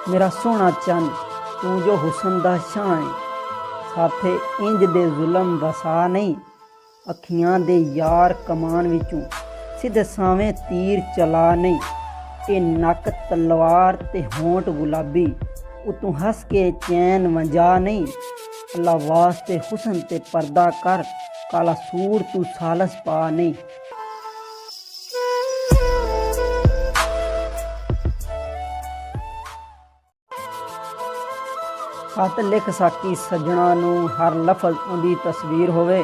मेरा सोना चंद तू जो हुसन दा शां है, साथे इंज दे जुल्म वसा नहीं। अखियां दे यार कमान विचों सिद्धे सावें तीर चला नहीं। ए नक तलवार ते होंठ गुलाबी, उतों हंस के चैन वंजा नहीं। अल्लाह वास्ते हुसन ते पर्दा कर, काला सूर तू सालस पा नहीं। खत लिख साकी सजना नू, हर लफज उंदी तस्वीर होवे।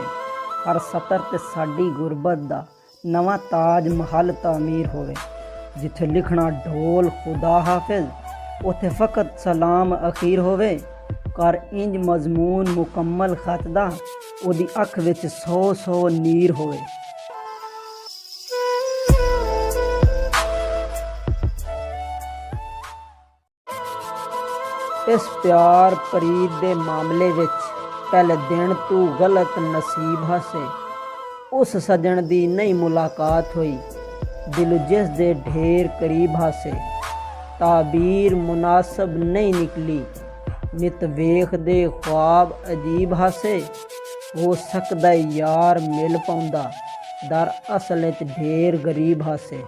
हर सतर ते साडी गुरबत दा नवा ताज महल तामीर होवे। जिथे लिखना ढोल खुदा हाफिज, उथे फकत सलाम अखीर होवे। कर इंज मजमून मुकम्मल खत दा, ओदी अख विच 100 नीर होवे। इस प्यार प्रीत दे मामले विच पहले दिन तू गलत नसीब हासे। उस सजन दी नहीं मुलाकात हुई, दिल जिस दे ढेर करीब हासे। ताबीर मुनासब नहीं निकली, नित वेख दे ख्वाब अजीब हासे। हो सकदा यार मिल पाउंदा, दर असल च ढेर गरीब हासे।